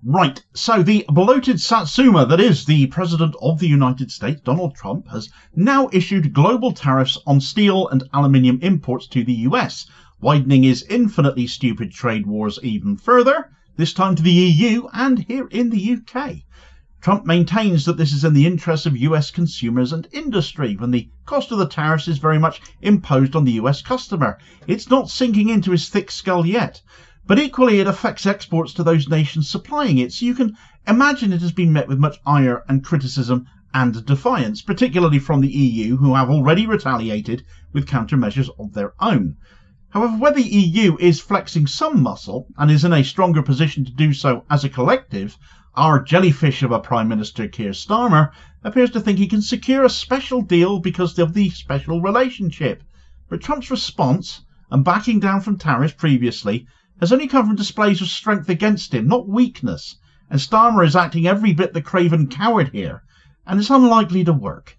Right, so the bloated satsuma that is the President of the United States, Donald Trump, has now issued global tariffs on steel and aluminium imports to the US, widening his infinitely stupid trade wars even further, this time to the EU and here in the UK. Trump maintains that this is in the interests of US consumers and industry, when the cost of the tariffs is very much imposed on the US customer. It's not sinking into his thick skull yet. But equally it affects exports to those nations supplying it, so you can imagine it has been met with much ire and criticism and defiance, particularly from the EU, who have already retaliated with countermeasures of their own. However, where the EU is flexing some muscle, and is in a stronger position to do so as a collective, our jellyfish of a Prime Minister, Keir Starmer, appears to think he can secure a special deal because of the special relationship. But Trump's response, and backing down from tariffs previously, has only come from displays of strength against him, not weakness, and Starmer is acting every bit the craven coward here, and it's unlikely to work.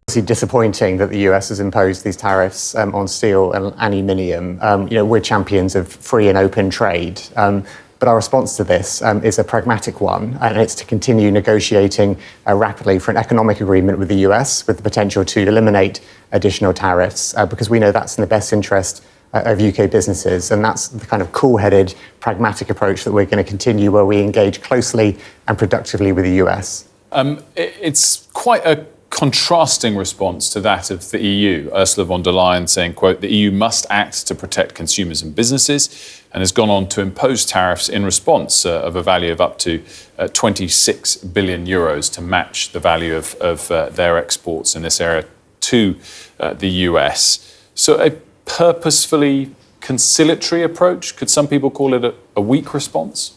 It's disappointing that the US has imposed these tariffs on steel and aluminium. We're champions of free and open trade, but our response to this is a pragmatic one, and it's to continue negotiating rapidly for an economic agreement with the US with the potential to eliminate additional tariffs, because we know that's in the best interest of UK businesses, and that's the kind of cool-headed, pragmatic approach that we're going to continue, where we engage closely and productively with the US. It's quite a contrasting response to that of the EU. Ursula von der Leyen saying, quote, the EU must act to protect consumers and businesses, and has gone on to impose tariffs in response of a value of up to 26 billion euros to match the value of their exports in this area to the US. So a purposefully conciliatory approach? Could some people call it a weak response?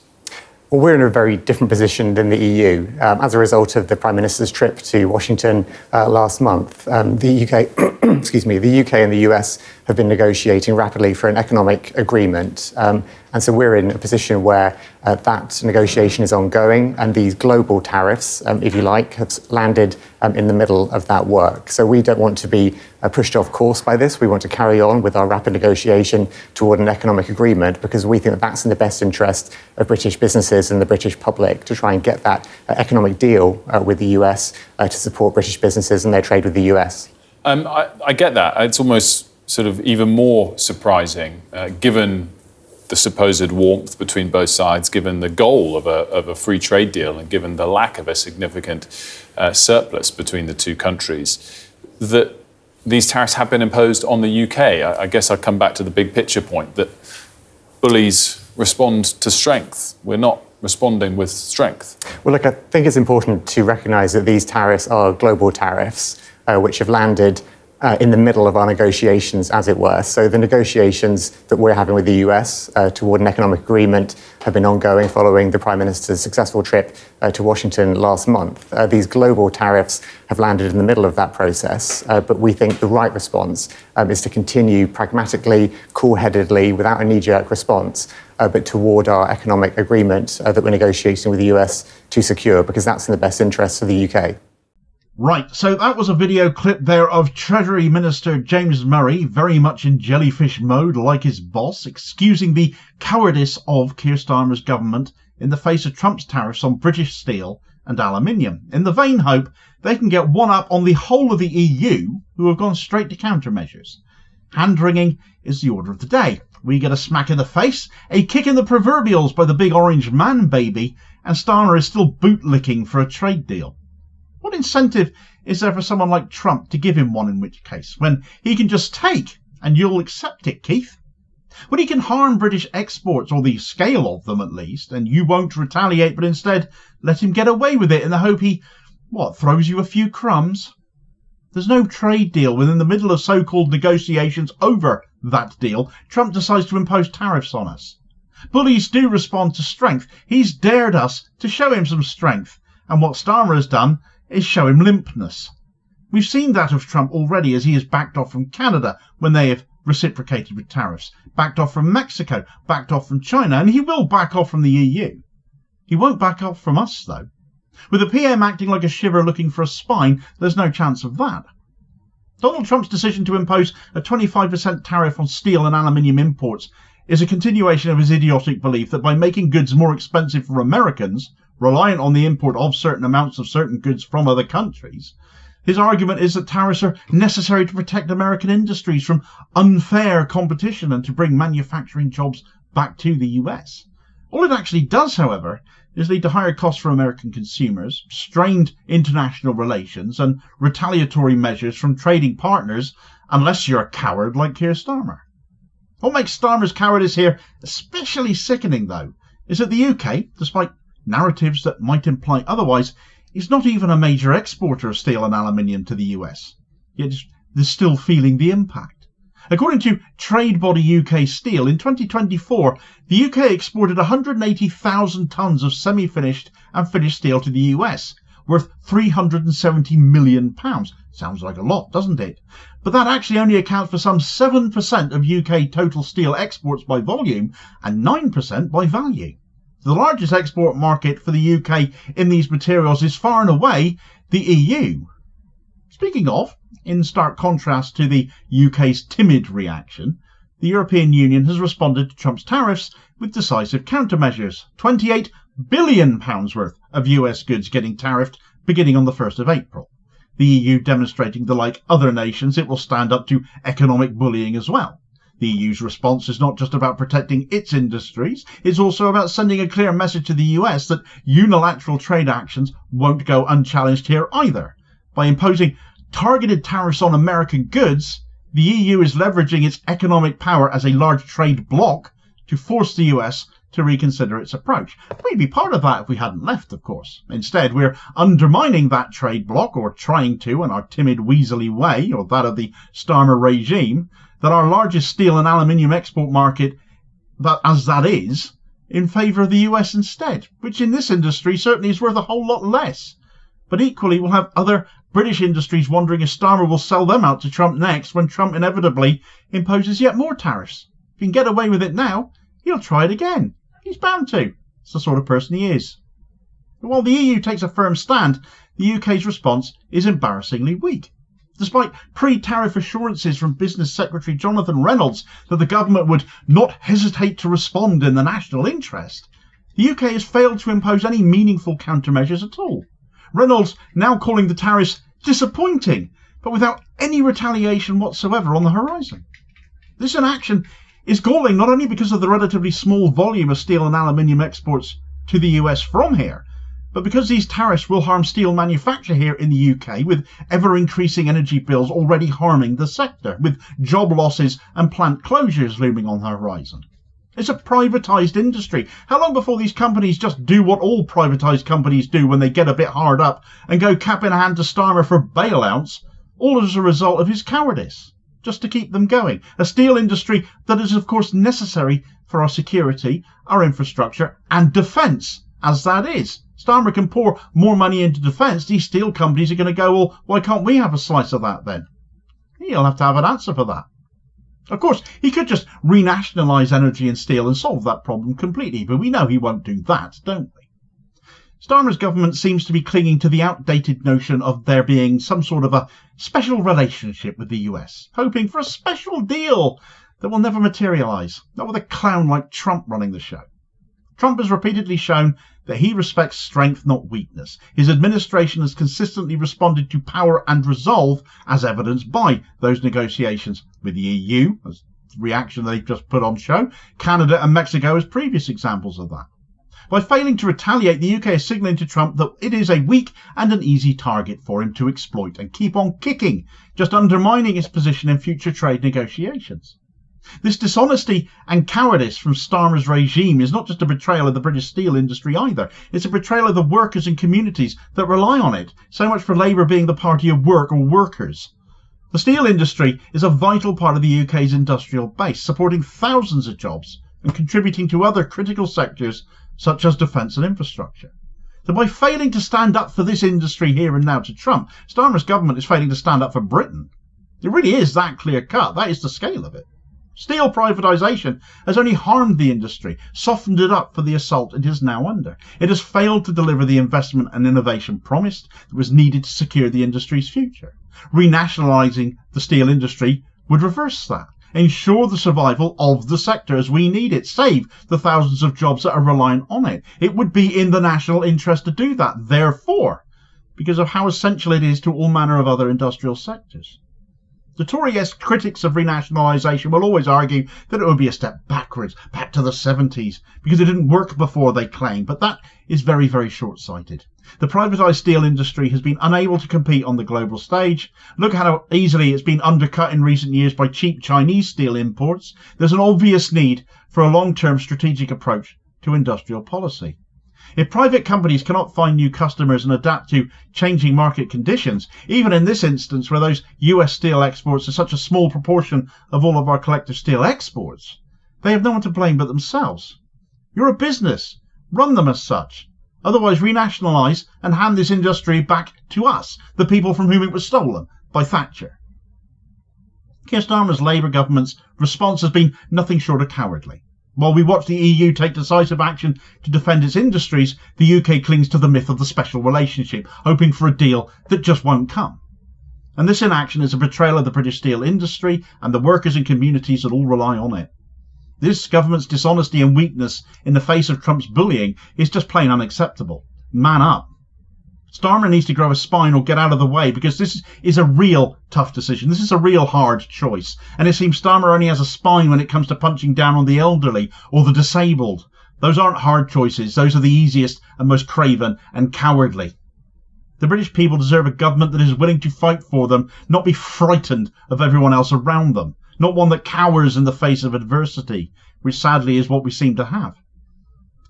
Well, we're in a very different position than the EU. As a result of the Prime Minister's trip to Washington last month, the UK and the US have been negotiating rapidly for an economic agreement. And so we're in a position where that negotiation is ongoing, and these global tariffs, if you like, have landed in the middle of that work. So we don't want to be pushed off course by this. We want to carry on with our rapid negotiation toward an economic agreement, because we think that that's in the best interest of British businesses and the British public, to try and get that economic deal with the US to support British businesses and their trade with the US. I get that. It's almost sort of even more surprising, given the supposed warmth between both sides, given the goal of a free trade deal, and given the lack of a significant surplus between the two countries, that these tariffs have been imposed on the UK. I guess I'd come back to the big picture point that bullies respond to strength. We're not responding with strength. Well, look, I think it's important to recognise that these tariffs are global tariffs, which have landed in the middle of our negotiations, as it were. So the negotiations that we're having with the US toward an economic agreement have been ongoing following the Prime Minister's successful trip to Washington last month. These global tariffs have landed in the middle of that process, but we think the right response is to continue pragmatically, cool-headedly, without a knee-jerk response, but toward our economic agreement that we're negotiating with the US to secure, because that's in the best interests of the UK. Right, so that was a video clip there of Treasury Minister James Murray, very much in jellyfish mode like his boss, excusing the cowardice of Keir Starmer's government in the face of Trump's tariffs on British steel and aluminium, in the vain hope they can get one up on the whole of the EU, who have gone straight to countermeasures. Hand-wringing is the order of the day. We get a smack in the face, a kick in the proverbials by the big orange man baby, and Starmer is still bootlicking for a trade deal. What incentive is there for someone like Trump to give him one, in which case, when he can just take, and you'll accept it, Keith? When he can harm British exports, or the scale of them at least, and you won't retaliate, but instead let him get away with it in the hope he, throws you a few crumbs? There's no trade deal. Within the middle of so-called negotiations over that deal, Trump decides to impose tariffs on us. Bullies do respond to strength. He's dared us to show him some strength, and what Starmer has done is show him limpness. We've seen that of Trump already, as he has backed off from Canada when they have reciprocated with tariffs, backed off from Mexico, backed off from China, and he will back off from the EU. He won't back off from us, though. With the PM acting like a shiver looking for a spine, there's no chance of that. Donald Trump's decision to impose a 25% tariff on steel and aluminium imports is a continuation of his idiotic belief that by making goods more expensive for Americans, reliant on the import of certain amounts of certain goods from other countries, his argument is that tariffs are necessary to protect American industries from unfair competition and to bring manufacturing jobs back to the US. All it actually does, however, is lead to higher costs for American consumers, strained international relations, and retaliatory measures from trading partners, unless you're a coward like Keir Starmer. What makes Starmer's cowardice here especially sickening, though, is that the UK, despite narratives that might imply otherwise, is not even a major exporter of steel and aluminium to the US, yet they're still feeling the impact. According to trade body UK Steel, in 2024, the UK exported 180,000 tonnes of semi-finished and finished steel to the US, worth £370 million. Sounds like a lot, doesn't it? But that actually only accounts for some 7% of UK total steel exports by volume and 9% by value. The largest export market for the UK in these materials is far and away the EU. Speaking of, in stark contrast to the UK's timid reaction, the European Union has responded to Trump's tariffs with decisive countermeasures. £28 billion worth of US goods getting tariffed beginning on the 1st of April. The EU demonstrating that, like other nations, it will stand up to economic bullying as well. The EU's response is not just about protecting its industries, it's also about sending a clear message to the US that unilateral trade actions won't go unchallenged here either. By imposing targeted tariffs on American goods, the EU is leveraging its economic power as a large trade bloc to force the US to reconsider its approach. We'd be part of that if we hadn't left, of course. Instead, we're undermining that trade bloc, or trying to in our timid, weaselly way, or that of the Starmer regime, that our largest steel and aluminium export market, that is, in favour of the US instead, which in this industry certainly is worth a whole lot less. But equally, we'll have other British industries wondering if Starmer will sell them out to Trump next when Trump inevitably imposes yet more tariffs. If he can get away with it now, he'll try it again. He's bound to. It's the sort of person he is. But while the EU takes a firm stand, the UK's response is embarrassingly weak. Despite pre-tariff assurances from Business Secretary Jonathan Reynolds that the government would not hesitate to respond in the national interest, the UK has failed to impose any meaningful countermeasures at all. Reynolds now calling the tariffs disappointing, but without any retaliation whatsoever on the horizon. This inaction is galling not only because of the relatively small volume of steel and aluminium exports to the US from here, but because these tariffs will harm steel manufacture here in the UK, with ever-increasing energy bills already harming the sector, with job losses and plant closures looming on the horizon. It's a privatised industry. How long before these companies just do what all privatised companies do when they get a bit hard up and go cap in hand to Starmer for bailouts, all as a result of his cowardice, just to keep them going? A steel industry that is, of course, necessary for our security, our infrastructure and defence, as that is. Starmer can pour more money into defence. These steel companies are going to go, well, why can't we have a slice of that then? He'll have to have an answer for that. Of course, he could just renationalise energy and steel and solve that problem completely, but we know he won't do that, don't we? Starmer's government seems to be clinging to the outdated notion of there being some sort of a special relationship with the US, hoping for a special deal that will never materialise, not with a clown like Trump running the show. Trump has repeatedly shown that he respects strength, not weakness. His administration has consistently responded to power and resolve, as evidenced by those negotiations with the EU, as the reaction they've just put on show, Canada and Mexico as previous examples of that. By failing to retaliate, the UK is signalling to Trump that it is a weak and an easy target for him to exploit and keep on kicking, just undermining his position in future trade negotiations. This dishonesty and cowardice from Starmer's regime is not just a betrayal of the British steel industry either. It's a betrayal of the workers and communities that rely on it, so much for Labour being the party of work or workers. The steel industry is a vital part of the UK's industrial base, supporting thousands of jobs and contributing to other critical sectors such as defence and infrastructure. So by failing to stand up for this industry here and now to Trump, Starmer's government is failing to stand up for Britain. It really is that clear cut. That is the scale of it. Steel privatisation has only harmed the industry, softened it up for the assault it is now under. It has failed to deliver the investment and innovation promised that was needed to secure the industry's future. Renationalising the steel industry would reverse that, ensure the survival of the sector as we need it, save the thousands of jobs that are reliant on it. It would be in the national interest to do that, therefore, because of how essential it is to all manner of other industrial sectors. The Tory-esque critics of renationalisation will always argue that it would be a step backwards, back to the 70s, because it didn't work before, they claim, but that is very, very short-sighted. The privatised steel industry has been unable to compete on the global stage. Look at how easily it's been undercut in recent years by cheap Chinese steel imports. There's an obvious need for a long-term strategic approach to industrial policy. If private companies cannot find new customers and adapt to changing market conditions, even in this instance where those US steel exports are such a small proportion of all of our collective steel exports, they have no one to blame but themselves. You're a business. Run them as such. Otherwise, renationalise and hand this industry back to us, the people from whom it was stolen by Thatcher. Keir Starmer's Labour government's response has been nothing short of cowardly. While we watch the EU take decisive action to defend its industries, the UK clings to the myth of the special relationship, hoping for a deal that just won't come. And this inaction is a betrayal of the British steel industry and the workers and communities that all rely on it. This government's dishonesty and weakness in the face of Trump's bullying is just plain unacceptable. Man up. Starmer needs to grow a spine or get out of the way, because this is a real tough decision. This is a real hard choice. And it seems Starmer only has a spine when it comes to punching down on the elderly or the disabled. Those aren't hard choices. Those are the easiest and most craven and cowardly. The British people deserve a government that is willing to fight for them, not be frightened of everyone else around them. Not one that cowers in the face of adversity, which sadly is what we seem to have.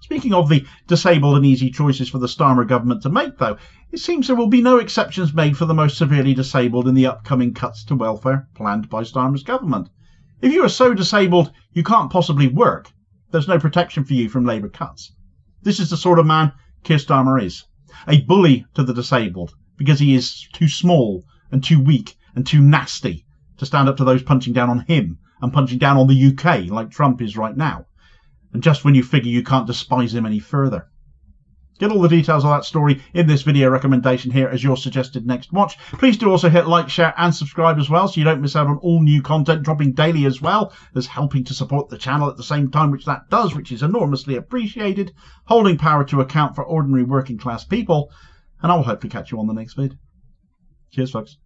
Speaking of the disabled and easy choices for the Starmer government to make, though, it seems there will be no exceptions made for the most severely disabled in the upcoming cuts to welfare planned by Starmer's government. If you are so disabled you can't possibly work, there's no protection for you from Labour cuts. This is the sort of man Keir Starmer is. A bully to the disabled, because he is too small and too weak and too nasty to stand up to those punching down on him and punching down on the UK like Trump is right now. And just when you figure you can't despise him any further. Get all the details of that story in this video recommendation here as your suggested next watch. Please do also hit like, share and subscribe as well so you don't miss out on all new content dropping daily as well as helping to support the channel at the same time, which that does, which is enormously appreciated, holding power to account for ordinary working class people. And I will hopefully catch you on the next vid. Cheers folks.